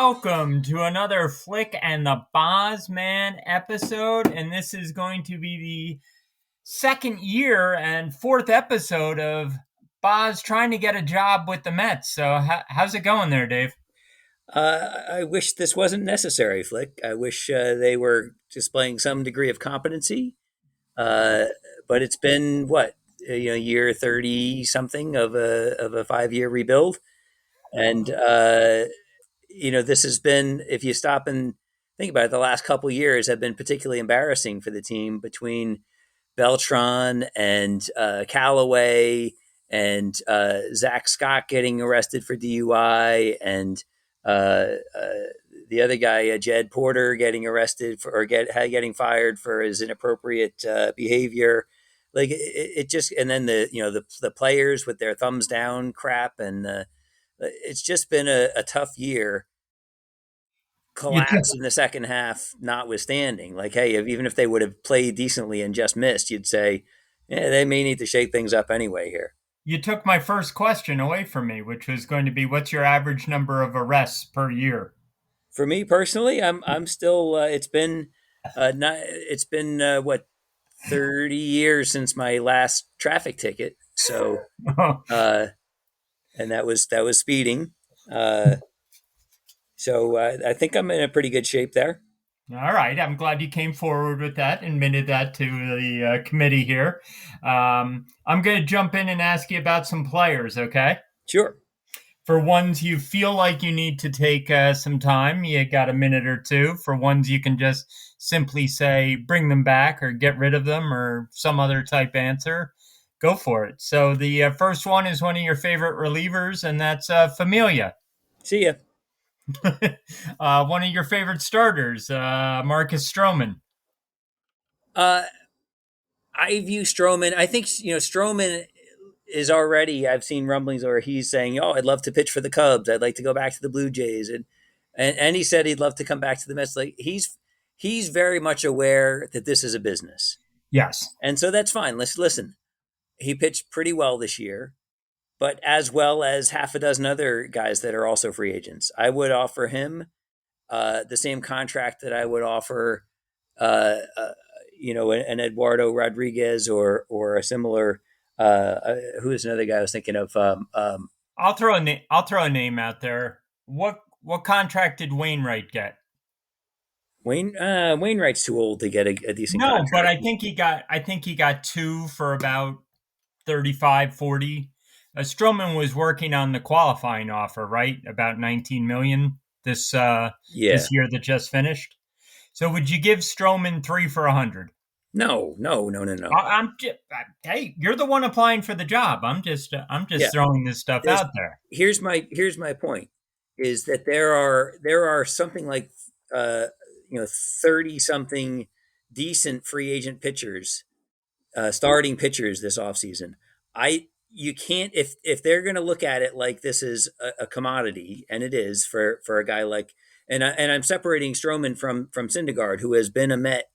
welcome to another Flick and the Bozman episode. And this is going to be the second year and fourth episode of Boz trying to get a job with the Mets. So how's it going there, Dave? I wish this wasn't necessary, Flick. I wish they were displaying some degree of competency. Uh, but it's been what, year 30 something of a 5 year rebuild, and this has been, if you stop and think about it, the last couple years have been particularly embarrassing for the team between Beltran and Callaway and Zach Scott getting arrested for DUI and the other guy, Jed Porter, getting arrested for getting fired for his inappropriate behavior. Like it just, and then the players with their thumbs down crap, and it's just been a tough year. You took, Collapse in the second half, notwithstanding. Like, hey, even if they would have played decently and just missed, you'd say, yeah, they may need to shake things up anyway here. you took my first question away from me, which was going to be, what's your average number of arrests per year? For me personally, I'm still. It's been what 30 years since my last traffic ticket. So, and that was speeding. I think I'm in a pretty good shape there. All right. I'm glad you came forward with that and admitted that to the committee here. I'm going to jump in and ask you about some players, okay? Sure. For ones you feel like you need to take some time, you got a minute or two. For ones you can just simply say, bring them back or get rid of them or some other type answer, go for it. So the first one is one of your favorite relievers, and that's Familia. See ya. One of your favorite starters, Marcus Strowman. Uh, I view Strowman. I think Strowman is already. I've seen rumblings where he's saying, "Oh, I'd love to pitch for the Cubs. I'd like to go back to the Blue Jays," and he said he'd love to come back to the Mets. Like he's very much aware that this is a business, Yes. and so that's fine. Let's listen. He pitched pretty well this year, but as well as half a dozen other guys that are also free agents. I would offer him the same contract that I would offer, an Eduardo Rodriguez or a similar. Who is another guy I was thinking of? I'll throw a name out there. What contract did Wainwright get? Wainwright's too old to get a decent No, contract. but I think he got two for about 35, 40. Strowman was working on the qualifying offer, right? About 19 million this Yeah. this year that just finished. So would you give Strowman 3 for 100? No. I'm just, hey, you're the one applying for the job. I'm just Yeah. throwing this stuff There's, out there. here's my point is that there are something like 30 something decent free agent pitchers, starting pitchers this offseason. You can't, if they're going to look at it like this is a commodity, and it is for a guy like, and I'm separating Strowman from Syndergaard, who has been a Met,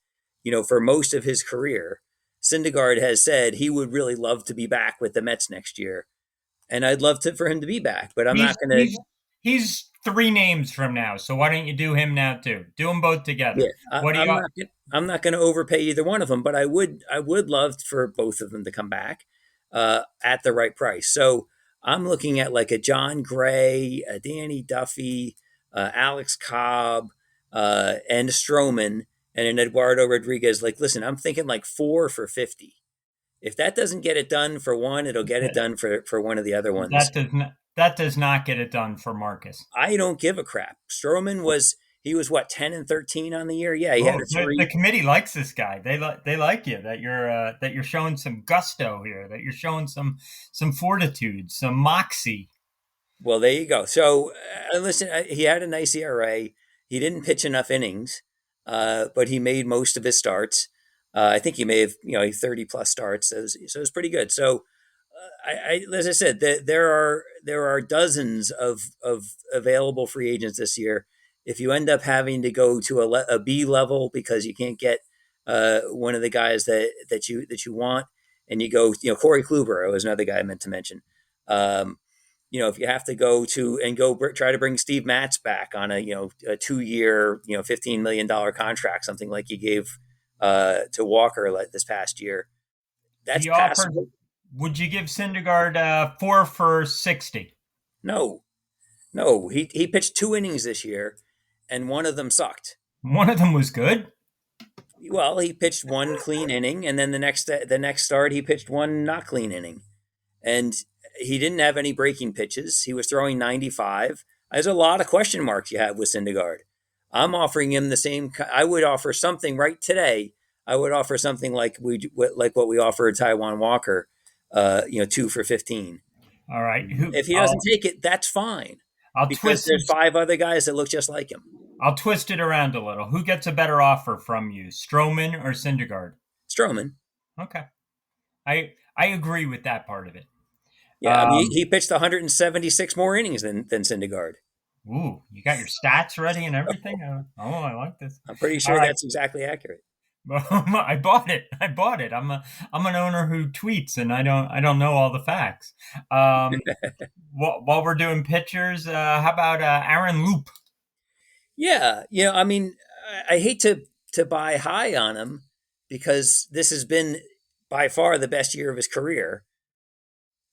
for most of his career. Syndergaard has said he would really love to be back with the Mets next year, and I'd love for him to be back, but I'm He's not going to. he's 3 names from now. So why don't you do him now too? Do them both Yeah, together. What do you? I'm not going to overpay either one of them, but I would love for both of them to come back at the right price. So I'm looking at like a John Gray, a Danny Duffy, Alex Cobb, and a Strowman, and an Eduardo Rodriguez. Like, listen, I'm thinking like 4 for 50. If that doesn't get it done for one, it'll get it done for one of the other ones. That does not get it done for Marcus. I don't give a crap. Strowman was what, 10-13 on the year? Yeah, he had Oh, a the three. committee likes this guy. They like you that you're showing some gusto here. That you're showing some fortitude, some moxie. Well, there you go. So listen, he had a nice ERA. He didn't pitch enough innings, but he made most of his starts. I think he may have 30 plus starts, so it was pretty good. So as I said, there are dozens of available free agents this year. If you end up having to go to a B level because you can't get one of the guys that you want, and you go, Corey Kluber was another guy I meant to mention. if you have to go to and go try to bring Steve Matz back on a 2 year, $15 million contract, something like you gave to Walker this past year, that's He offered. passable. Would you give Syndergaard 4 for 60? No, no, he pitched 2 innings this year, and one of them sucked. One of them was good. Well, he pitched one clean inning, and then the next start he pitched one not clean inning, and he didn't have any breaking pitches. He was throwing 95. There's a lot of question marks you have with Syndergaard. I'm offering him the same. I would offer something right today. I would offer something like what we offered Taiwan Walker, 2 for 15. All right. If he doesn't take it, that's fine, I'll because twist there's 5 other guys that look just like him. I'll twist it around a little. Who gets a better offer from you, Strowman or Syndergaard? Strowman. Okay. I agree with that part of it. Yeah, I mean, he pitched 176 more innings than Syndergaard. Ooh, you got your stats ready and everything? I like this. I'm pretty All sure right. that's exactly accurate. I bought it. I bought it. I'm an owner who tweets, and I don't know all the facts. While we're doing pitchers, how about Aaron Loop? Yeah, I mean, I hate to buy high on him because this has been by far the best year of his career.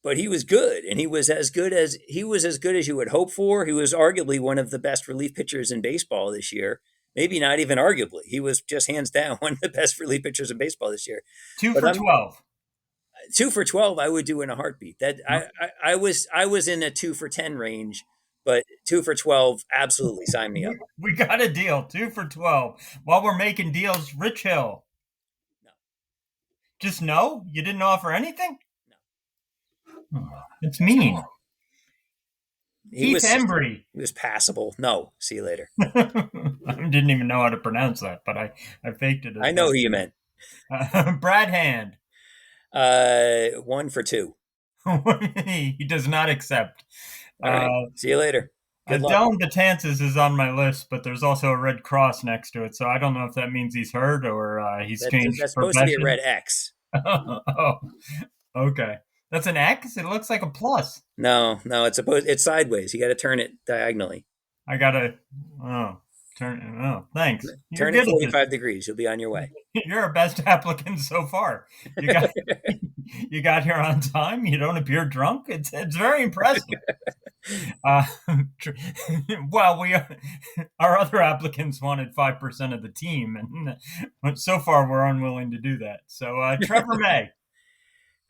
But he was good, and he was as good as you would hope for. He was arguably one of the best relief pitchers in baseball this year. Maybe not even arguably. He was just hands down one of the best relief pitchers in baseball this year. Two But for 12. 2 for 12, I would do in a heartbeat. That I was in a 2 for 10 range, but 2 for 12, absolutely sign me up. We got a deal. 2 for 12. While we're making deals, Rich Hill. No, Just no? You didn't offer anything? no. Oh, it's mean. He Keith was Embry. he was passable. No, see you later. I didn't even know how to pronounce that, but I faked it as I know best. who you meant. Brad Hand. 1 for 2. He does not accept. All right. See you later. Good luck. Dylan Betances is on my list, but there's also a red cross next to it, so I don't know if that means he's hurt or he's changed That's supposed to be a profession. red X. Oh, okay. That's an X? It looks like a plus. No, it's sideways. You got to turn it diagonally. I gotta, thanks. You're Turn good it at this. 45 degrees. You'll be on your way. You're our best applicant so far. You got you got here on time. You don't appear drunk. It's very impressive. Uh, well, our other applicants wanted 5% of the team, and so far we're unwilling to do that. So Trevor May.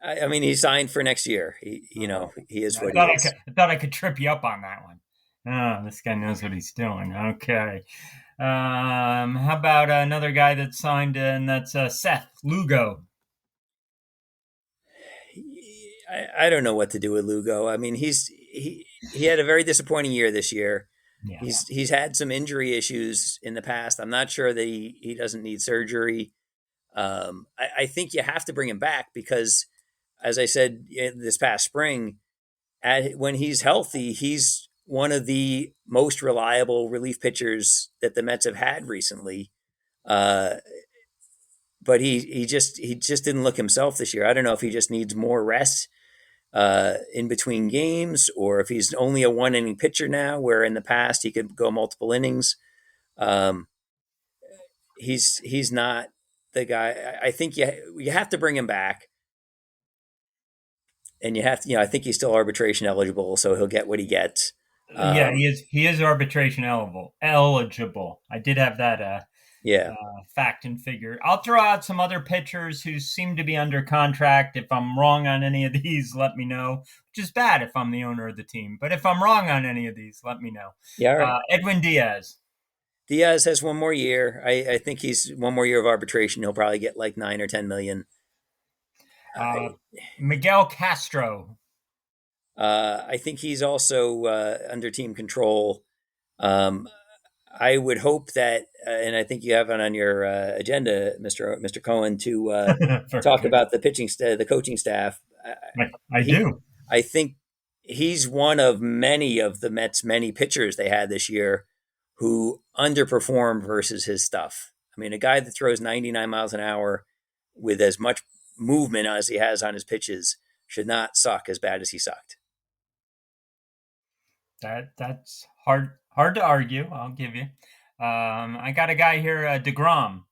I mean, he signed for next year. He is I what he thought is. I thought I could trip you up on that one. Oh, this guy knows what he's doing. Okay. How about another guy that signed, and that's Seth Lugo. I don't know what to do with Lugo. I mean, he had a very disappointing year this year. Yeah. He's had some injury issues in the past. I'm not sure that he doesn't need surgery. I think you have to bring him back because, as I said this past spring, when he's healthy, he's one of the most reliable relief pitchers that the Mets have had recently. But he just didn't look himself this year. I don't know if he just needs more rest in between games, or if he's only a 1 inning pitcher now, where in the past he could go multiple innings. He's not the guy. I think you have to bring him back, and you have to. I think he's still arbitration eligible, so he'll get what he gets. Yeah, he is arbitration eligible. I did have that Yeah. fact and figure. I'll throw out some other pitchers who seem to be under contract. If I'm wrong on any of these, let me know. Which is bad if I'm the owner of the team. But if I'm wrong on any of these, let me know. Yeah. All right. Edwin Diaz. Diaz has one more year. I think he's one more year of arbitration. He'll probably get like 9 or 10 million. Miguel Castro. I think he's also under team control. I would hope that, and I think you have it on your agenda, Mr. Cohen, to talk about the coaching staff. I do. I think he's one of many of the Mets' many pitchers they had this year who underperformed versus his stuff. I mean, a guy that throws 99 miles an hour with as much movement as he has on his pitches should not suck as bad as he sucked. That's hard to argue. I'll give you. I got a guy here, Degrom.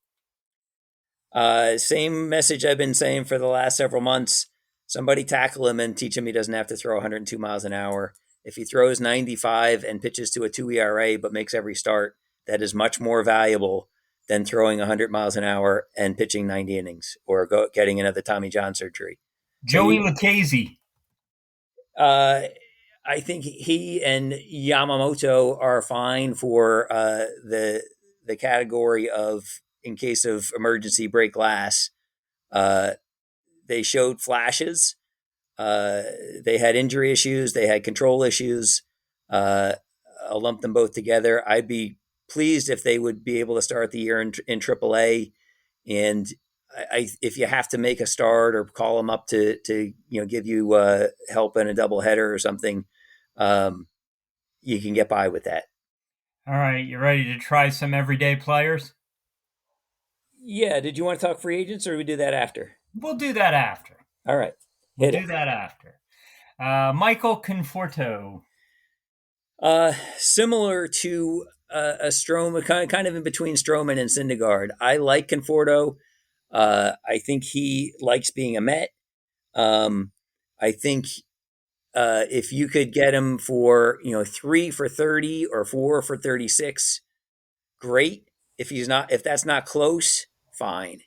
Same message I've been saying for the last several months. Somebody tackle him and teach him he doesn't have to throw 102 miles an hour. If he throws 95 and pitches to a 2 ERA but makes every start, that is much more valuable than throwing 100 miles an hour and pitching 90 innings or getting another Tommy John surgery. So Joey Lucchese. uh, I think he and Yamamoto are fine for the category of in case of emergency break glass. Uh, they showed flashes. They had injury issues. They had control issues. Uh, I'll lump them both together. I'd be pleased if they would be able to start the year in AAA. And if you have to make a start or call them up to give you help in a doubleheader or something, um, you can get by with that. All right, you ready to try some everyday players? Yeah. Did you want to talk free agents or we do that after? We'll do that after. All right. We'll Hit it. do that after. Michael Conforto. Similar to a Strowman, kind of in between Strowman and Syndergaard. I like Conforto. I think he likes being a Met. I think if you could get him for 3 for 30 or 4 for 36, great. If that's not close, fine.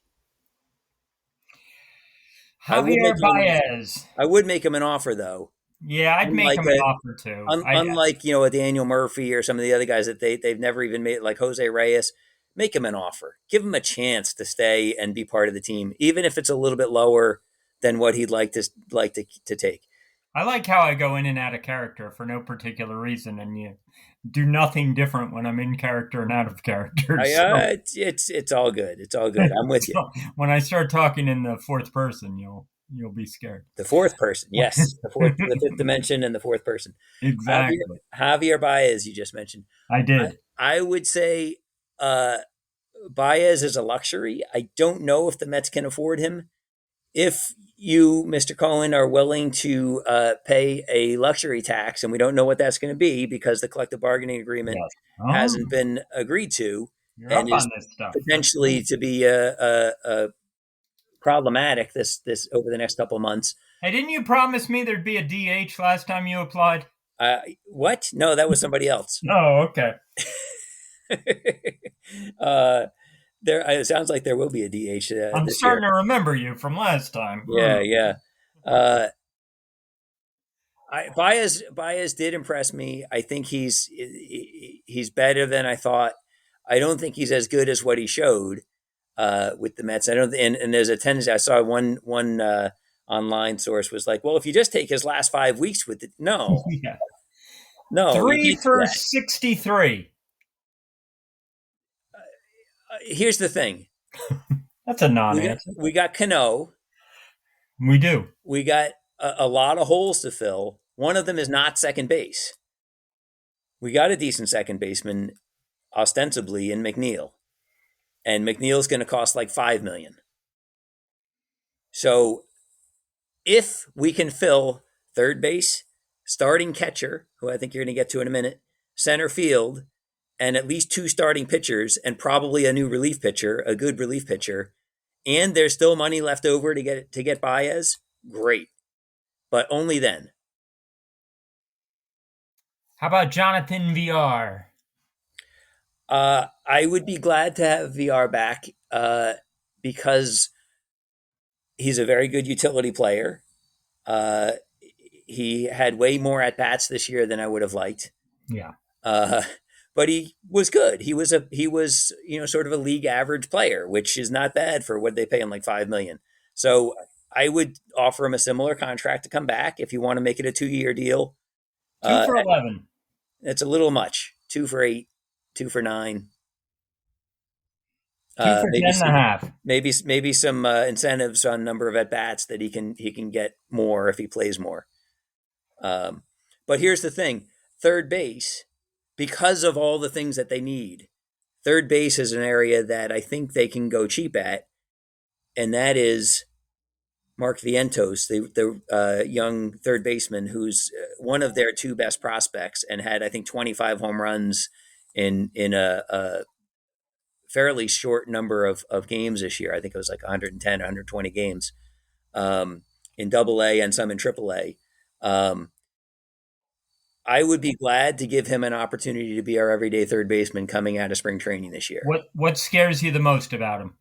I would Javier make him an offer. Baez. I would make him an offer though. Yeah, I'd make Unlike him an offer too. unlike a Daniel Murphy or some of the other guys that they've never even made, like Jose Reyes, make him an offer, give him a chance to stay and be part of the team, even if it's a little bit lower than what he'd like to take. I like how I go in and out of character for no particular reason, and you do nothing different when I'm in character and out of character. So, It's all good. It's all good. I'm with you. so when I start talking in the fourth person, you'll be scared. The fourth person, yes, the fifth dimension, and the fourth person. Exactly. Javier Baez, you just mentioned. I I, did. I would say Baez is a luxury. I don't know if the Mets can afford him. If you, Mr. Cohen, are willing to pay a luxury tax, and we don't know what that's going to be because the collective bargaining agreement Yes. Oh, hasn't been agreed to you're and up is on this stuff. That's potentially cool. to be a problematic this over the next couple of months. Hey, didn't you promise me there'd be a DH last time you applied? What? No, that was somebody else. Oh, okay. uh, it sounds like there will be a DH I'm this year. starting to remember you from last time. Yeah, yeah. Uh, Baez did impress me. I think he's better than I thought. I don't think he's as good as what he showed with the Mets. I don't, and there's a tendency. I saw one online source was like, well, if you just take his last 5 weeks with it, Yeah. no, you Three can't do for that. 63. Here's the thing: That's a we got non-answer. we got Cano. We do. We got a lot of holes to fill. One of them is not second base. We got a decent second baseman, ostensibly in McNeil, and McNeil's going to cost like $5 million. So if we can fill third base, starting catcher, who I think you're going to get to in a minute, center field, and at least two starting pitchers, and probably a new relief pitcher, a good relief pitcher, and there's still money left over to get Baez, great. But only then. How about Jonathan VR? I would be glad to have VR back because he's a very good utility player. Uh, he had way more at bats this year than I would have liked. Yeah. Uh, but he was good. He was sort of a league average player, which is not bad for what they pay him, like $5 million. So I would offer him a similar contract to come back if you want to make it a 2 year deal. Two Uh, for 11. it's a little much. 2 for 8, 2 for 9. Two for Maybe 10 and a half. maybe some incentives on number of at bats that he can get more if he plays more. But here's the thing: third base, because of all the things that they need, third base is an area that I think they can go cheap at, and that is Mark Vientos, the young third baseman, who's one of their two best prospects, and had I think 25 home runs in a fairly short number of games this year. I think it was like 110, 120 games in Double A and some in Triple A. Um, I would be glad to give him an opportunity to be our everyday third baseman coming out of spring training this year. What scares you the most about him?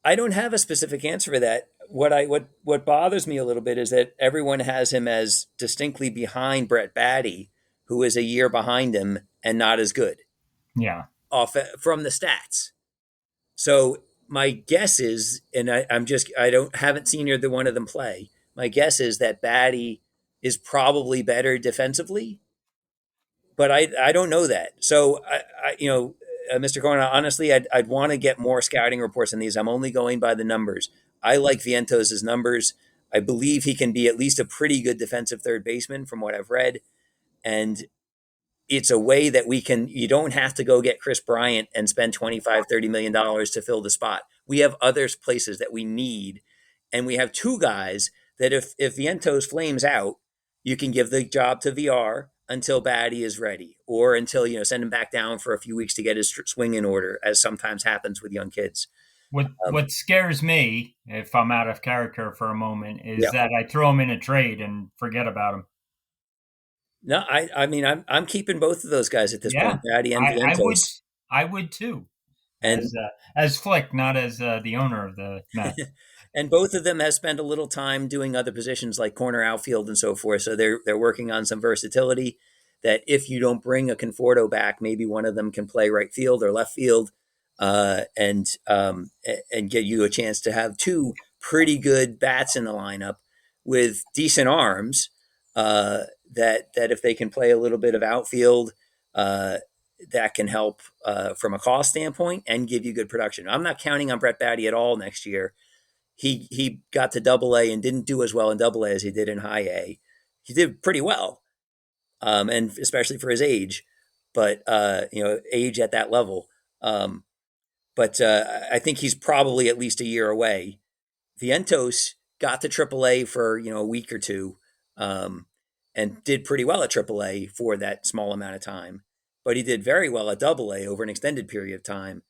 I don't have a specific answer for that. What bothers me a little bit is that everyone has him as distinctly behind Brett Batty, who is a year behind him and not as good Yeah. off from the stats. So my guess is, and I'm just I don't haven't seen either one of them play. My guess is that Batty is probably better defensively, but I don't know that. So Mr. Corner, honestly, I'd want to get more scouting reports on these. I'm only going by the numbers. I like Vientos' numbers. I believe he can be at least a pretty good defensive third baseman from what I've read. And it's a way that you don't have to go get Chris Bryant and spend 25, $30 million to fill the spot. We have other places that we need. And we have two guys that if Vientos flames out, you can give the job to VR until Batty is ready, or until, send him back down for a few weeks to get his swing in order, as sometimes happens with young kids. What scares me, if I'm out of character for a moment, Yeah. is that I throw him in a trade and forget about him. No, I mean, I'm keeping both of those guys at this Yeah, point, Batty and I would Vientos. I would too, And as Flick, not as the owner of the Mets. and both of them have spent a little time doing other positions like corner outfield and so forth. So they're working on some versatility that if you don't bring a Conforto back, maybe one of them can play right field or left field, and get you a chance to have two pretty good bats in the lineup with decent arms. That if they can play a little bit of outfield, uh, that can help from a cost standpoint and give you good production. I'm not counting on Brett Batty at all next year. He got to Double A and didn't do as well in Double A as he did in High A. He did pretty well, and especially for his age, but age at that level. Um, but I think he's probably at least a year away. Vientos got to AAA for a week or two, um, and did pretty well at AAA for that small amount of time. But he did very well at AA over an extended period of time.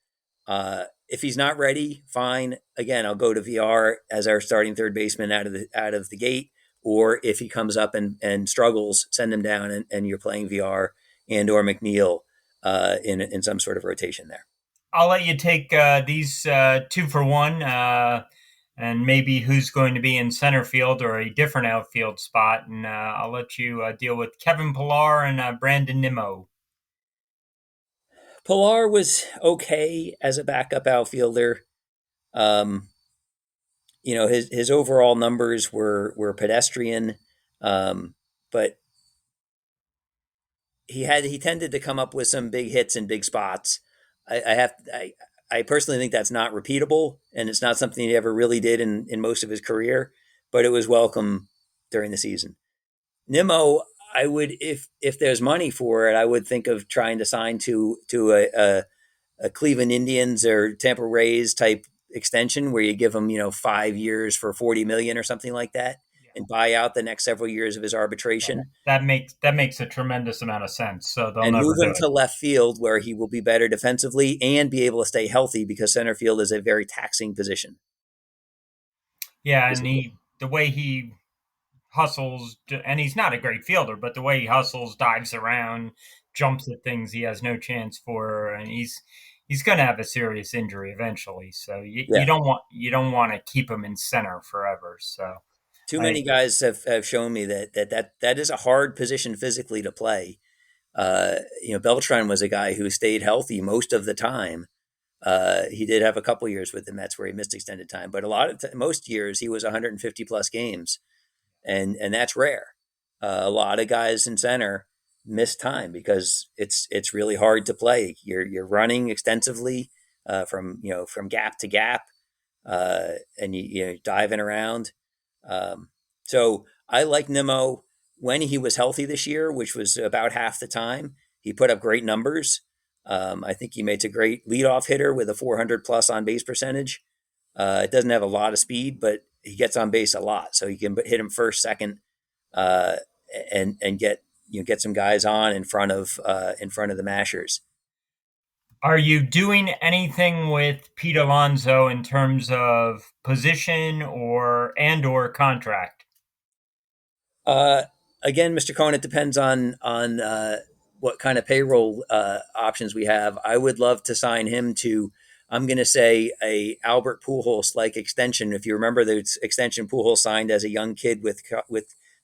If he's not ready, fine. Again, I'll go to VR as our starting third baseman out of the gate. Or if he comes up and struggles, send him down and you're playing VR and or McNeil in some sort of rotation there. I'll let you take these two for one, and maybe who's going to be in center field or a different outfield spot, and I'll let you deal with Kevin Pillar and Brandon Nimmo. Pilar was okay as a backup outfielder. Um, his overall numbers were pedestrian, but he tended to come up with some big hits in big spots. I personally think that's not repeatable, and it's not something he ever really did in most of his career. But it was welcome during the season. Nimmo, I would if there's money for it, I would think of trying to sign to a Cleveland Indians or Tampa Rays type extension where you give him 5 years for 40 million or something like that, and buy out the next several years of his arbitration That makes a tremendous amount of sense. So they'll and never move do him it. to left field where he will be better defensively and be able to stay healthy because center field is a very taxing position. Yeah, and the way he hustles, and he's not a great fielder, but the way he hustles, dives around, jumps at things he has no chance for, and he's going to have a serious injury eventually. So you Yeah. don't want to keep him in center forever. So Too I many guys have shown me that is a hard position physically to play. Beltran was a guy who stayed healthy most of the time. He did have a couple years with the Mets where he missed extended time, but most years he was 150 plus games, and that's rare. A lot of guys in center miss time because it's really hard to play. You're running extensively from gap to gap, and you're diving around. So I like Nimmo when he was healthy this year, which was about half the time. He put up great numbers. I think he made a great leadoff hitter with a 400 plus on base percentage. It doesn't have a lot of speed, but he gets on base a lot, so you can hit him first, second, uh, and get get some guys on in front of the mashers. Are you doing anything with Pete Alonso in terms of position or contract? Uh, Again, Mr. Cohen, it depends on what kind of payroll options we have. I would love to sign him to. I'm going to say a Albert Pujols like extension. If you remember the extension Pujols signed as a young kid with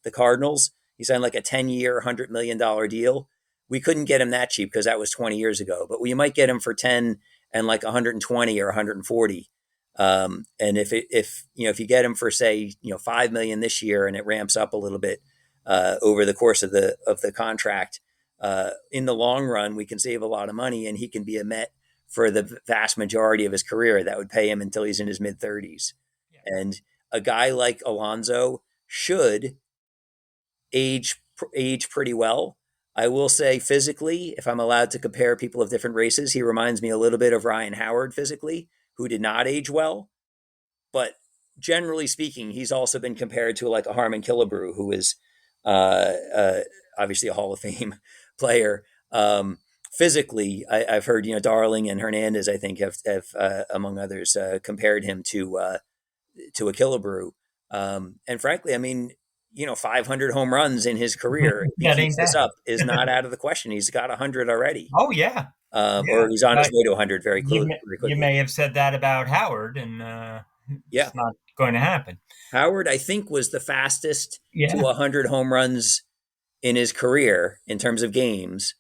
the Cardinals, he signed like a 10-year, $100 million deal. We couldn't get him that cheap because that was 20 years ago, but we might get him for 10 and like 120 or 140. And if you get him for say 5 million this year and it ramps up a little bit over the course of the contract, in the long run we can save a lot of money and he can be a Met for the vast majority of his career. That would pay him until he's in his mid 30s. Yeah. And a guy like Alonzo should age age pretty well. I will say physically, if I'm allowed to compare people of different races, he reminds me a little bit of Ryan Howard physically, who did not age well. But generally speaking, he's also been compared to like a Harmon Killebrew, who is obviously a Hall of Fame player. Physically, I've heard Darling and Hernandez, I think, have among others, compared him to a Killebrew. And frankly, I mean, 500 home runs in his career, if he That keeps ain't this bad. up, is not out of the question. He's got 100 already, Oh yeah, or yeah. he's on his But way to 100 very you close, may, very you quickly. may have said that about Howard, and Yeah. it's not going to happen. Howard, I think, was the fastest to Yeah. 100 home runs in his career in terms of games,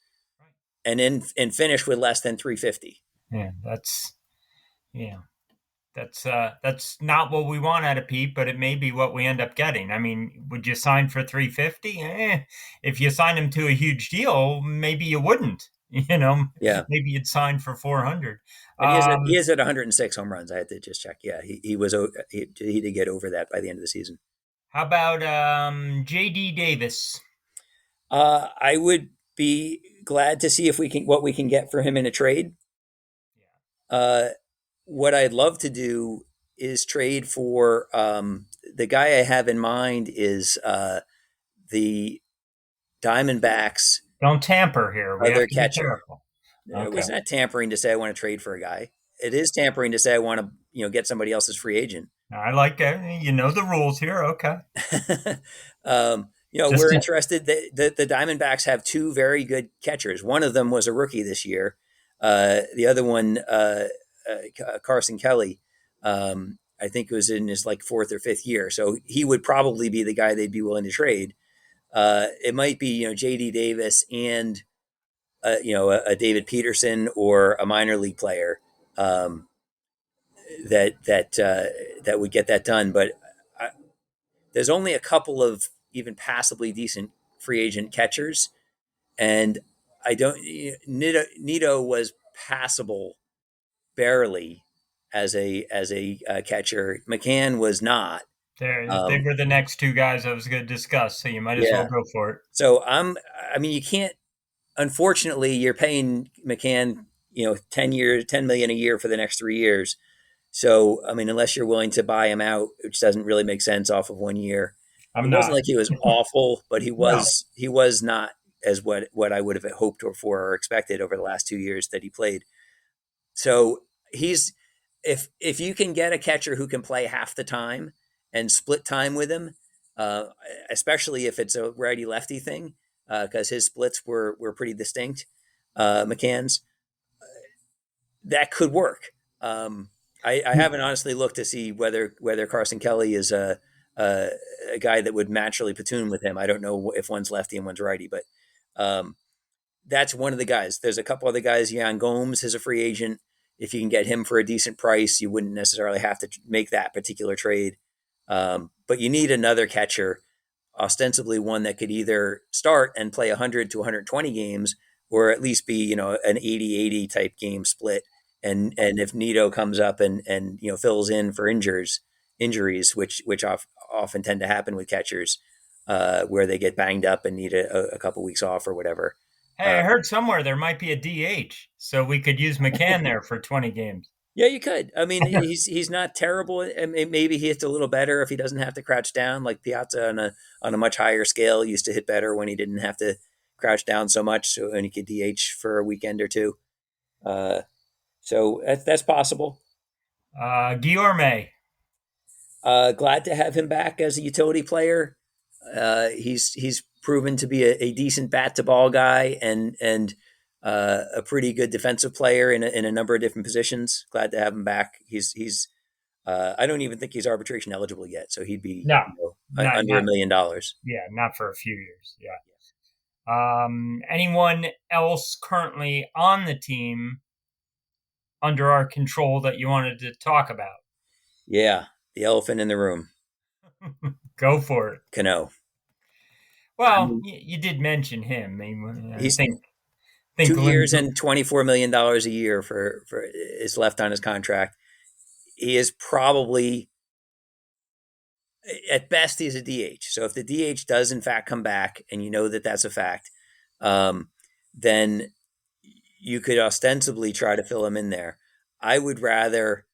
and finished with less than 350. Yeah, yeah. That's not what we want out of Pete, but it may be what we end up getting. I mean, would you sign for 350? If you sign him to a huge deal, maybe you wouldn't. Yeah, Maybe you'd sign for 400. and he Um, is at 106 home runs. I had to just check. Yeah, he did get over that by the end of the season. how about JD Davis? I would be glad to see if we can what we can get for him in a trade. Uh, what I'd love to do is trade for the guy I have in mind is the Diamondbacks Don't tamper here. We have other to be catcher. careful. It Okay. was not tampering to say I want to trade for a guy. It is tampering to say I want to get somebody else's free agent. I like it. You know the rules here. Okay. Just We're interested. The Diamondbacks have two very good catchers. One of them was a rookie this year. The other one, Carson Kelly, I think was in his like fourth or fifth year. So he would probably be the guy they'd be willing to trade. It might be J.D. Davis and a David Peterson or a minor league player um, that would get that done. But I, there's only a couple of even passably decent free agent catchers, and I don't. Nito was passable barely as a catcher. McCann was not. they Um, were the next two guys I was going to discuss, so you might as well yeah. go for it. So I mean, you can't. Unfortunately, you're paying McCann, 10 years, 10 million a year for the next 3 years. So I mean, unless you're willing to buy him out, which doesn't really make sense off of 1 year. It I'm wasn't not. like he was awful, but he No. was he was not as what I would have hoped or expected over the last 2 years that he played. So he's if you can get a catcher who can play half the time and split time with him, uh, especially if it's a righty lefty thing, because his splits were pretty distinct, McCann's, that could work. I haven't honestly looked to see whether Carson Kelly is a, a guy that would naturally platoon with him. I don't know if one's lefty and one's righty, but um, that's one of the guys. There's a couple other guys. Yan Gomes is a free agent. If you can get him for a decent price, you wouldn't necessarily have to make that particular trade. But you need another catcher, ostensibly one that could either start and play 100 to 120 games, or at least be an 80-80 type game split. And if Nito comes up and fills in for injuries, which often tend to happen with catchers, where they get banged up and need a couple weeks off or whatever. Hey, Uh, I heard somewhere there might be a DH, so we could use McCann there for 20 games. Yeah, you could. I mean, he's not terrible. And maybe he hits a little better if he doesn't have to crouch down. Like Piazza on a much higher scale used to hit better when he didn't have to crouch down so much, so and he could DH for a weekend or two. Uh, so that's possible. Guillaume. Glad to have him back as a utility player. He's proven to be a decent bat to ball guy and a pretty good defensive player in a number of different positions. Glad to have him back. He's I don't even think he's arbitration eligible yet, so he'd be No, not under not $1 million. yeah, not for a few years. Yeah. Anyone else currently on the team under our control that you wanted to talk about? Yeah, the elephant in the room, Go for it. Cano. I Well, mean, you did mention him. I mean, I he's think 2 years and $24 million a year for is left on his contract. He is probably at best he's a DH. So if the DH does in fact come back, and you know that that's a fact, um, then you could ostensibly try to fill him in there. I would rather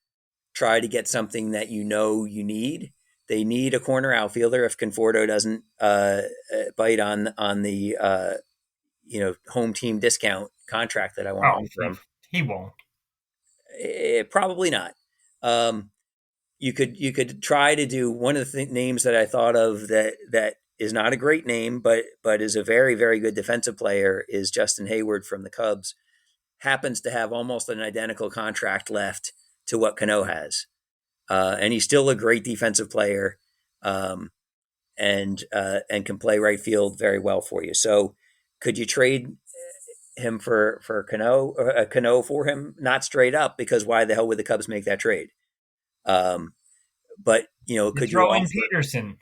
try to get something that you know you need. They need a corner outfielder if Conforto doesn't bite on the home team discount contract that I want to Oh, offer him. he won't. Probably not. Um, you could try to do one of the names that I thought of that is not a great name, but is a very very good defensive player is Justin Hayward from the Cubs. Happens to have almost an identical contract left to what Cano has, and he's still a great defensive player, um, and can play right field very well for you. So, could you trade him for Cano, Cano for him? Not straight up, because why the hell would the Cubs make that trade? Um, but You could you throw in offer? Peterson.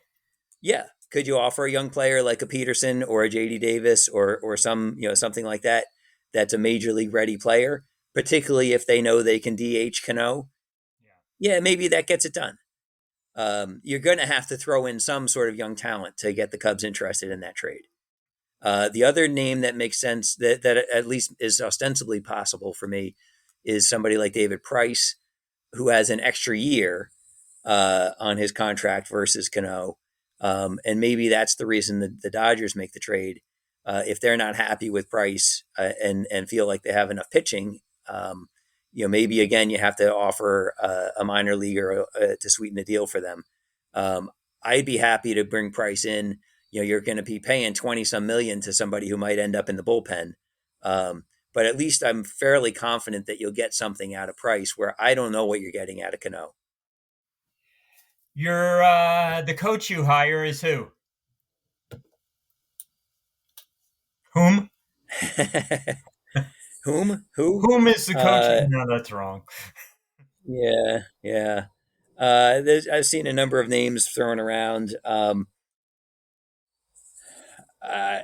Yeah, could you offer a young player like a Peterson or a JD Davis or something like that? That's a major league ready player, particularly if they know they can DH Cano. Yeah, maybe that gets it done. You're going to have to throw in some sort of young talent to get the Cubs interested in that trade. The other name that makes sense that at least is ostensibly possible for me is somebody like David Price, who has an extra year on his contract versus Cano. And maybe that's the reason that the Dodgers make the trade. If they're not happy with Price and feel like they have enough pitching, maybe again you have to offer a minor leaguer to sweeten the deal for them. I'd be happy to bring Price in. You're going to be paying 20 some million to somebody who might end up in the bullpen. But at least I'm fairly confident that you'll get something out of Price where I don't know what you're getting out of Cano. The coach you hire is who? Whom? Whom? Who? Whom is the coach? Uh, No, that's wrong. yeah, yeah. I've seen a number of names thrown around. Uh,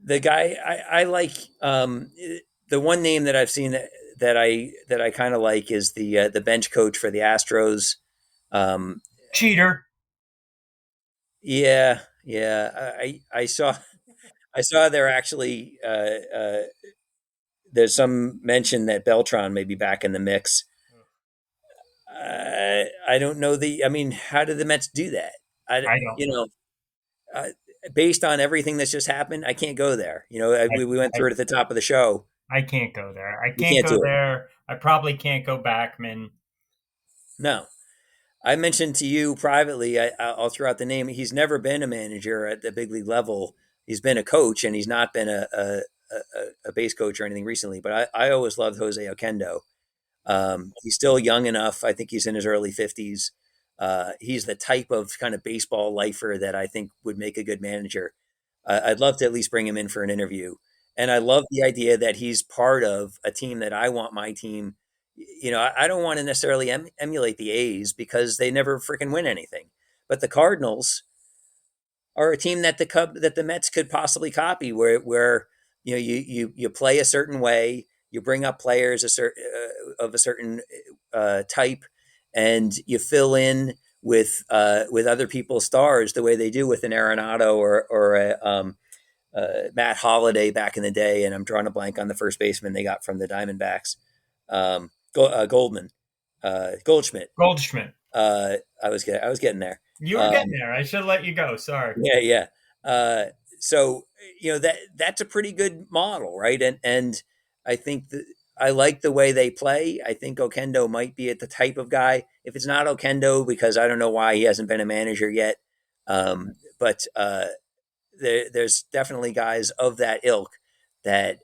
the guy I like, the one name that I've seen that I kind of like is the bench coach for the Astros. Um, Cheater. yeah, yeah. I saw there actually there's some mention that Beltran may be back in the mix. I don't know I mean, how did the Mets do that? I I don't you know. know uh, Based on everything that's just happened, I can't go there. We went I, through it at the top of the show. I can't go there. I You can't can't go do it. there. I probably can't go back, man. No, I mentioned to you privately. I'll throw out the name. He's never been a manager at the big league level. He's been a coach, and he's not been a base coach or anything recently. But I always loved Jose Oquendo. He's still young enough. I think he's in his early 50s. He's the type of kind of baseball lifer that I think would make a good manager. I'd love to at least bring him in for an interview. And I love the idea that he's part of a team that I want my team. I don't want to necessarily emulate the A's because they never freaking win anything. But the Cardinals are a team that the Mets could possibly copy, where you play a certain way, you bring up players of a certain type, and you fill in with other people's stars the way they do with an Arenado or Matt Holliday back in the day. And I'm drawing a blank on the first baseman they got from the Diamondbacks, Goldman. Goldschmidt. Goldschmidt. I was getting there. You were getting Um, there. I should let you go. Sorry. yeah, yeah. So that's a pretty good model, right? And I think that I like the way they play. I think Okendo might be the type of guy. If it's not Okendo, because I don't know why he hasn't been a manager yet, but there's definitely guys of that ilk that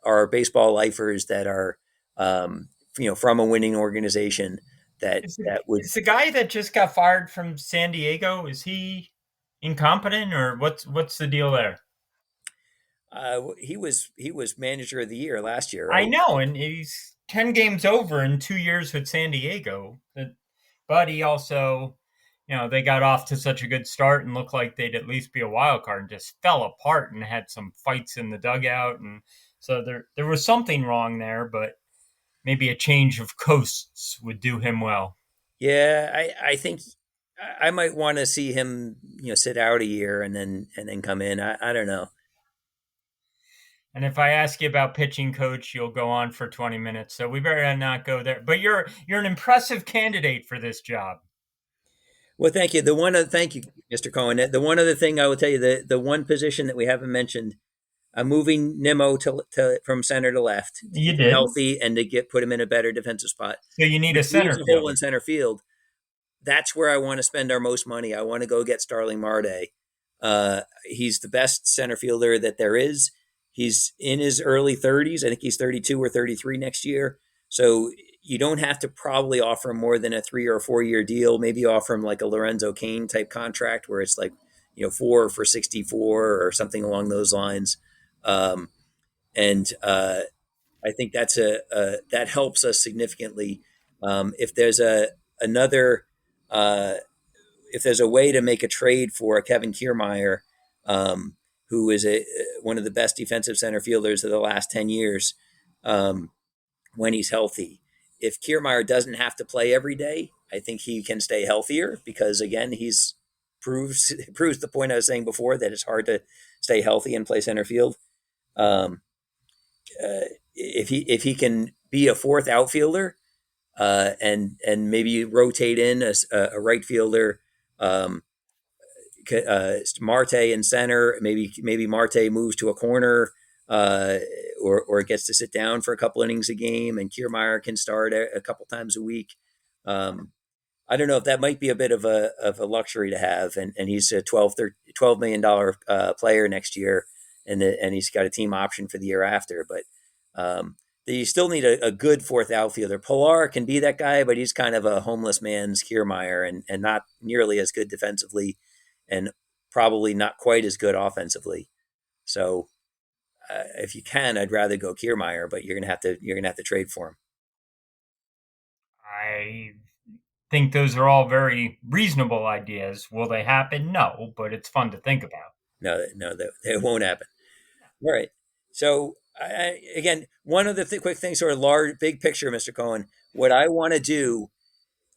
are baseball lifers that are from a winning organization that would. Is the guy that just got fired from San Diego, is he incompetent or what's the deal there? He was manager of the year last year, I right? know, and he's 10 games over in 2 years with San Diego. But he also, they got off to such a good start and looked like they'd at least be a wild card and just fell apart and had some fights in the dugout. And so there was something wrong there, but maybe a change of coasts would do him well. Yeah, I think I might want to see him, sit out a year and then come in. I don't know. And if I ask you about pitching coach, you'll go on for 20 minutes. So we better not go there. But you're an impressive candidate for this job. Well, thank you. Thank you, Mr. Cohen. The one other thing I will tell you, the one position that we haven't mentioned, I'm moving Nimmo to from center to left to You keep him did. healthy and to put him in a better defensive spot, So you need a which leaves center a hole in fielder. center field. That's where I want to spend our most money. I want to go get Starling Marte. He's the best center fielder that there is. He's in his early 30s. I think he's 32 or 33 next year. So you don't have to probably offer him more than a 3 or 4 year deal. Maybe offer him like a Lorenzo Cain type contract where it's like, 4 for 64 or something along those lines. Um, and I think that helps us significantly. If there's another uh, if there's a way to make a trade for Kevin Kiermaier, who is one of the best defensive center fielders of the last 10 years, um, when he's healthy. If Kiermaier doesn't have to play every day, I think he can stay healthier because, again, he's proves the point I was saying before that it's hard to stay healthy and play center field. Um, if he can be a fourth outfielder, and maybe rotate in a right fielder, um, Marte in center. Maybe Marte moves to a corner, uh, or gets to sit down for a couple innings a game, and Kiermaier can start a couple times a week. Um, I don't know if that might be a bit of a luxury to have, and he's a $12 million player next year, and he's got a team option for the year after. But you still need a good fourth outfielder. Pilar can be that guy, but he's kind of a homeless man's Kiermaier, and not nearly as good defensively, and probably not quite as good offensively. So if you can, I'd rather go Kiermaier, but you're gonna have to trade for him. I think those are all very reasonable ideas. Will they happen? No, but it's fun to think about. No, no, that won't happen. All right. So again, one of the quick things, sort of large, big picture, Mr. Cohen. What I want to do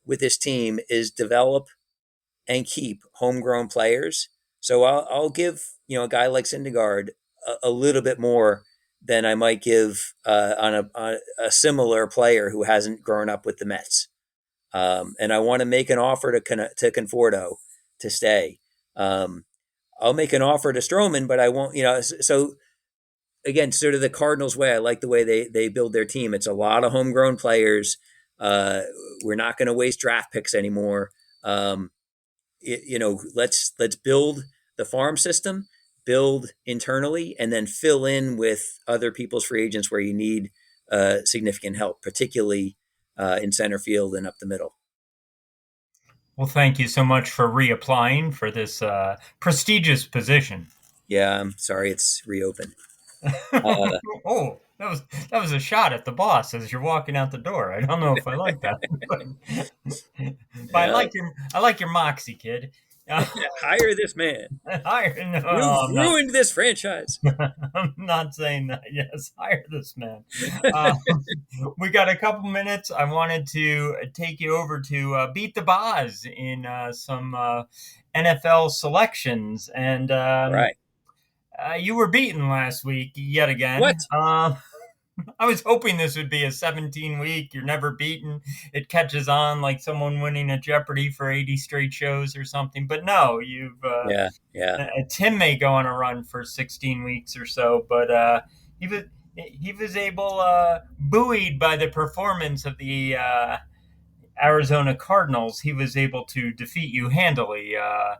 with this team is develop and keep homegrown players. So I'll give a guy like Syndergaard a little bit more than I might give on a similar player who hasn't grown up with the Mets. And I want to make an offer to Conforto to stay. I'll make an offer to Strowman, but I won't. So again, sort of the Cardinals way. I like the way they build their team. It's a lot of homegrown players. We're not going to waste draft picks anymore. Let's build the farm system, build internally, and then fill in with other people's free agents where you need significant help, particularly in center field and up the middle. Well, thank you so much for reapplying for this prestigious position. Yeah, I'm sorry it's reopened. Uh, Oh, that was a shot at the boss as you're walking out the door. I don't know if I like that, but yeah, I like your moxie, kid. hire this man. Hire, no, You've I'm not. ruined this franchise. I'm not saying that. Yes, hire this man. Uh, we got a couple minutes. I wanted to take you over to beat the Boz in some NFL selections, and All right. you were beaten last week yet again. What? I was hoping this would be a 17 week. You're never beaten. It catches on like someone winning a Jeopardy for 80 straight shows or something. But no, you've Yeah, yeah. Tim may go on a run for 16 weeks or so, but he was he was able, buoyed by the performance of the Arizona Cardinals, he was able to defeat you handily.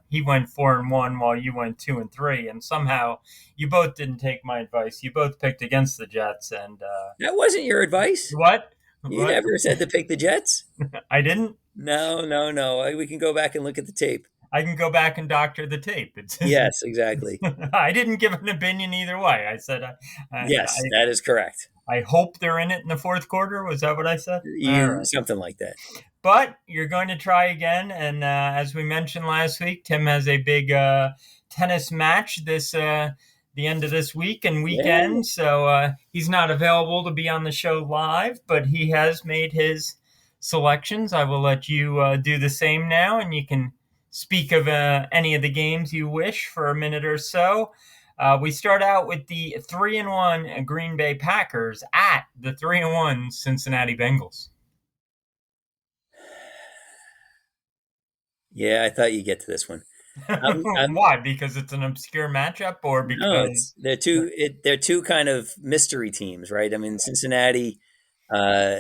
He went 4-1 while you went 2-3, and somehow you both didn't take my advice. You both picked against the Jets, and That wasn't your advice. what? You What? never said to pick the Jets. I didn't. No, no, no. We can go back and look at the tape. I can go back and doctor the tape. Yes, exactly. I didn't give an opinion either way. I said I, Yes, that is correct. I hope they're in it in the fourth quarter. Was that what I said? All You right. something like that. But you're going to try again. And as we mentioned last week, Tim has a big tennis match this the end of this week and Yeah. weekend. So he's not available to be on the show live, but he has made his selections. I will let you do the same now, and you can speak of any of the games you wish for a minute or so. We start out with the 3-1 Green Bay Packers at the 3-1 Cincinnati Bengals. Yeah, I thought you'd get to this one. I'm Why? Because it's an obscure matchup, or No, because it's they're two kind of mystery teams, right? I mean, Cincinnati uh,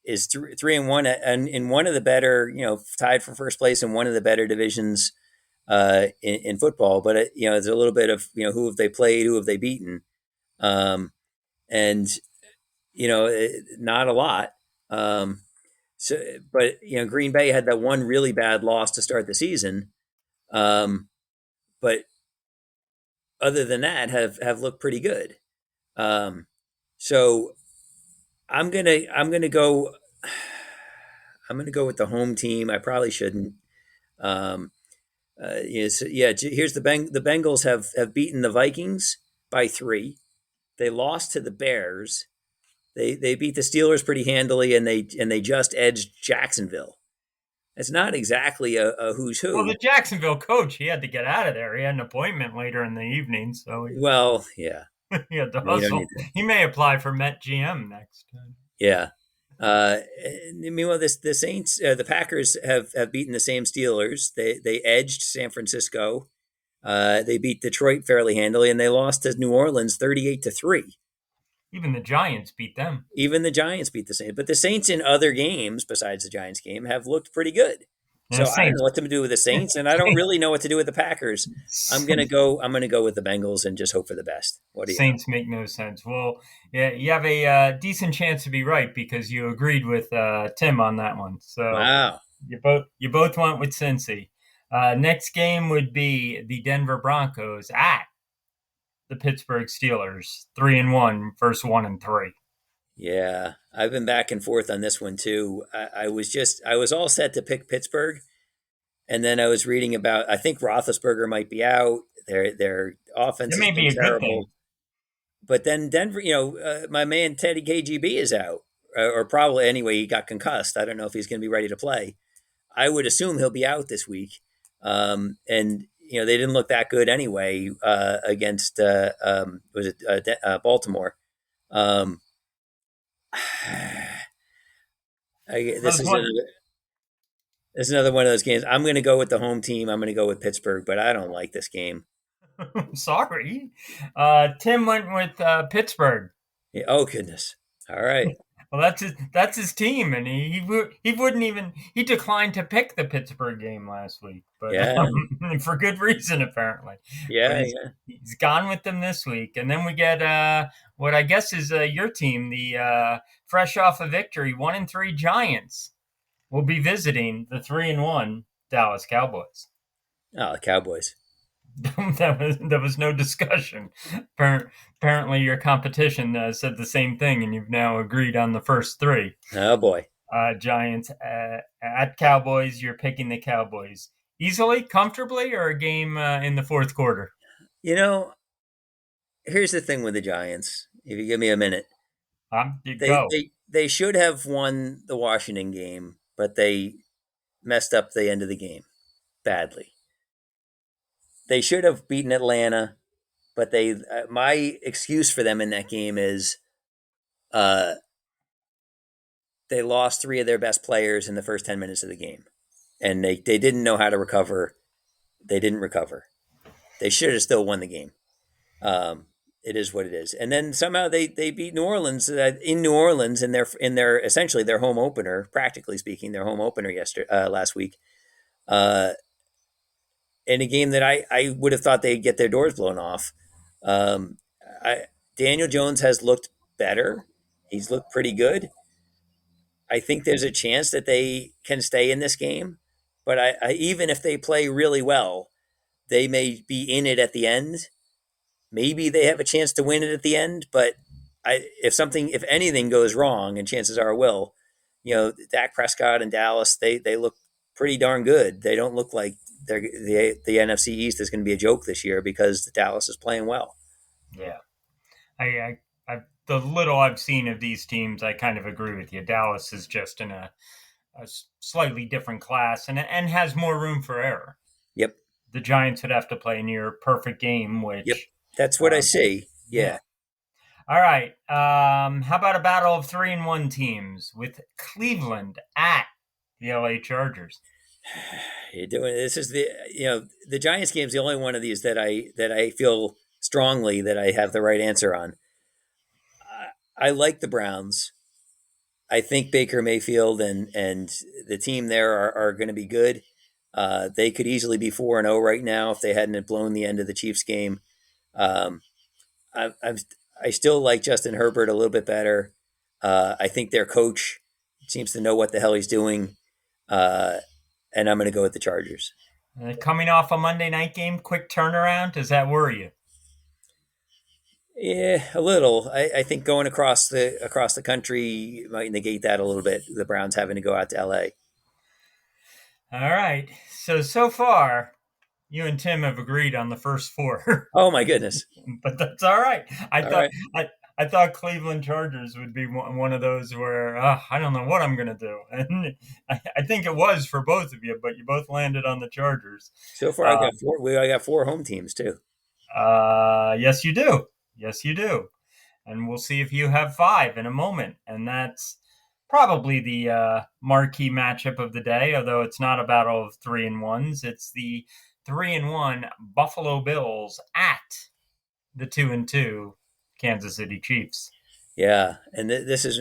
is 3-1, and in one of the better, tied for first place in one of the better divisions in football. But there's a little bit of who have they played, who have they beaten, um, and not a lot. So, but Green Bay had that one really bad loss to start the season, but other than that, have looked pretty good. Um, so I'm gonna go. I'm gonna go with the home team. I probably shouldn't. Um, yes, yeah. Here's the Bengals have beaten the Vikings by 3. They lost to the Bears. They beat the Steelers pretty handily, and they just edged Jacksonville. It's not exactly a who's well, the who. Jacksonville coach, he had to get out of there. He had an appointment later in the evening, so Well, yeah. he had to No, you don't need hustle. to. He may apply for Met GM next time. Yeah. Meanwhile, the Saints, the Packers have beaten the same Steelers. They edged San Francisco. They beat Detroit fairly handily, and they lost to New Orleans 38-3. Even the Giants beat them. Even the Giants beat the Saints, but the Saints in other games besides the Giants game have looked pretty good. And the So I don't know Saints, what to do with the Saints, and I don't really know what to do with the Packers. I'm Saints gonna go. I'm gonna go with the Bengals and just hope for the best. What do you know? Saints make no sense. Well, yeah, you have a decent chance to be right because you agreed with Tim on that one. So Wow. you both went with Cincy. Next game would be the Denver Broncos at the Pittsburgh Steelers, 3-1 versus 1-3. Yeah, I've been back and forth on this one too. I was all set to pick Pittsburgh, and then I was reading about. I think Roethlisberger might be out. Their offense It has may be been a good thing. terrible. But then Denver, my man Teddy KGB is out, or probably anyway. He got concussed. I don't know if he's going to be ready to play. I would assume he'll be out this week. And they didn't look that good anyway against was it Baltimore. Um, this That's is one. another one of those games. I'm going to go with the home team. I'm going to go with Pittsburgh, but I don't like this game. Sorry. Tim went with Pittsburgh. Yeah, oh goodness! All right. Well, that's his team, and he wouldn't even he declined to pick the Pittsburgh game last week, but Yeah, for good reason apparently. But yeah, he's yeah. he's gone with them this week, and then we get what I guess is your team, the fresh off a victory 1-3 Giants will be visiting the 3-1 Dallas Cowboys. Oh, the Cowboys. There was no discussion. Apparently, your competition said the same thing, and you've now agreed on the first three. Oh boy. Giants at Cowboys. You're picking the Cowboys easily, comfortably, or a game in the fourth quarter. You know, here's the thing with the Giants. If you give me a minute, You they go. they they should have won the Washington game, but they messed up the end of the game badly. They should have beaten Atlanta, but my excuse for them in that game is Uh, they lost three of their best players in the first 10 minutes of the game, and they didn't know how to recover. They didn't recover. They should have still won the game. Um, it is what it is. And then somehow they beat New Orleans in New Orleans in their essentially their home opener, practically speaking, their home opener last week. Uh, in a game that I would have thought they'd get their doors blown off. Um, I, Daniel Jones has looked better. He's looked pretty good. I think there's a chance that they can stay in this game, but even if they play really well, they may be in it at the end. Maybe they have a chance to win it at the end, but if anything goes wrong, and chances are it will, Dak Prescott and Dallas, they look pretty darn good. They don't look like the NFC East is going to be a joke this year because Dallas is playing well. Yeah. The little I've seen of these teams, I kind of agree with you. Dallas is just in a slightly different class and has more room for error. Yep. The Giants would have to play a near perfect game, Yep. which, That's what I see. yeah. Yeah. All right. How about a battle of 3-1 teams with Cleveland at the LA Chargers? You're doing this is the Giants game is the only one of these that I feel strongly that I have the right answer on. I like the Browns. I think Baker Mayfield and the team there are going to be good. They could easily be 4-0 right now if they hadn't blown the end of the Chiefs game. Um, I still like Justin Herbert a little bit better. I think their coach seems to know what the hell he's doing, and I'm going to go with the Chargers. Coming off a Monday night game, quick turnaround. Does that worry you? Yeah, a little. I think going across the country might negate that a little bit. The Browns having to go out to LA. All right. So far, you and Tim have agreed on the first four. Oh my goodness! But that's all right. I All thought right, I thought Cleveland Chargers would be one of those where I don't know what I'm going to do, and I think it was for both of you, but you both landed on the Chargers. so far I Uh, got four. I got four home teams too. yes, you do. Yes, you do. And we'll see if you have five in a moment, and that's probably the marquee matchup of the day. Although it's not a battle of 3-1s, it's the 3-1 Buffalo Bills at the 2-2 Kansas City Chiefs. Yeah, and this is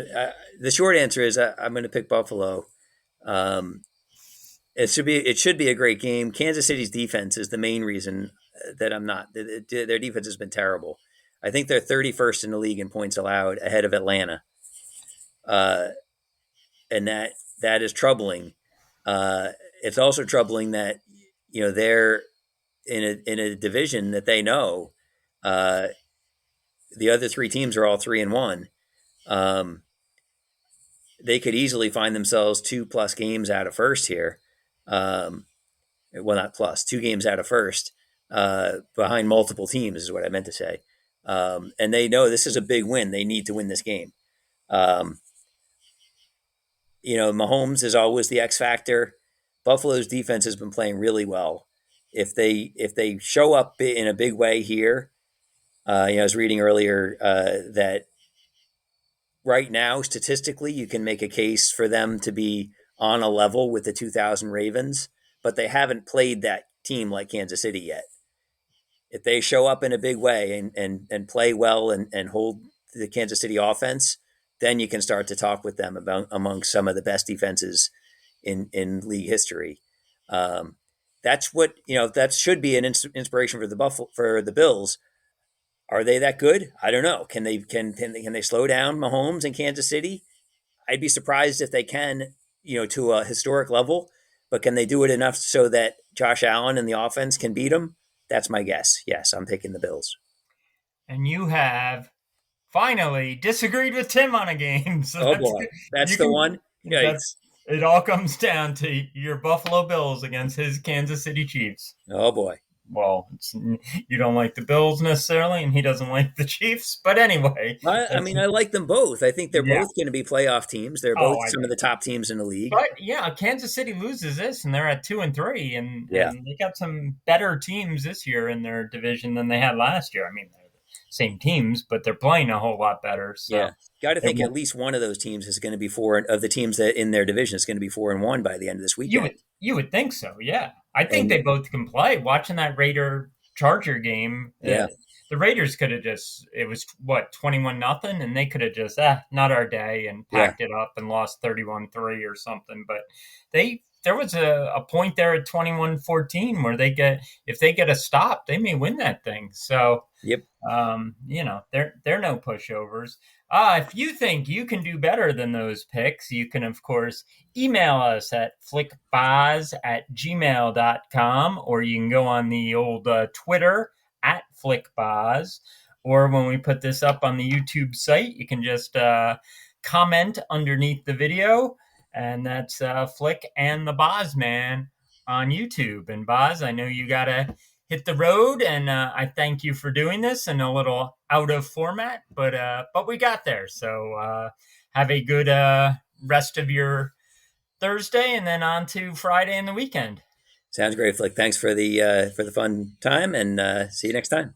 the short answer is I'm going to pick Buffalo. Um, it should be a great game. Kansas City's defense is the main reason that I'm not. Their defense has been terrible. I think they're 31st in the league in points allowed, ahead of Atlanta, uh, and that is troubling. It's also troubling that they're in a division that they know. Uh, the other three teams are all 3-1. Um, they could easily find themselves 2+ games out of first here. Well, not plus, 2 games out of first, behind multiple teams is what I meant to say. And they know this is a big win. They need to win this game. Um, Mahomes is always the X factor. Buffalo's defense has been playing really well. If they show up in a big way here, I was reading earlier that right now, statistically, you can make a case for them to be on a level with the 2000 Ravens, but they haven't played that team like Kansas City yet. If they show up in a big way and play well and hold the Kansas City offense, then you can start to talk with them about among some of the best defenses in league history. That's what that should be an inspiration for the Bills. Are they that good? I don't know. Can they slow down Mahomes in Kansas City? I'd be surprised if they can, to a historic level. But can they do it enough so that Josh Allen and the offense can beat them? That's my guess. Yes, I'm picking the Bills. And you have finally disagreed with Tim on a game. So Oh that's boy, that's you the can one. that's Yikes! it all comes down to your Buffalo Bills against his Kansas City Chiefs. Oh boy. Well, you don't like the Bills necessarily, and he doesn't like the Chiefs. But anyway, I mean, I like them both. I think they're yeah. both going to be playoff teams. They're both Oh, I some of do. the top teams in the league. But yeah, Kansas City loses this, and they're at 2-3, and Yeah. they got some better teams this year in their division than they had last year. I mean, same teams, but they're playing a whole lot better. So Yeah. Got to it think at won't, least one of those teams is going to be four of the teams that in their division is going to be 4-1 by the end of this weekend. you would think so, yeah. I think And they both can play. Watching that Raider Charger game, yeah, the Raiders could have just it was what 21-0, and they could have just not our day and yeah, packed it up and lost 31-3 or something. But there was a point there at 21-14 where they get if they get a stop, they may win that thing. So yep. they're no pushovers. If you think you can do better than those picks, you can, of course, email us at flickbaz@gmail.com, or you can go on the old Twitter at flickbaz. Or when we put this up on the YouTube site, you can just comment underneath the video, and that's Flick and the Boz Man on YouTube. And Boz, I know you got to hit the road, and I thank you for doing this in a little out of format, but we got there. So have a good rest of your Thursday, and then on to Friday and the weekend. Sounds great, Flick. Thanks for the fun time, and see you next time.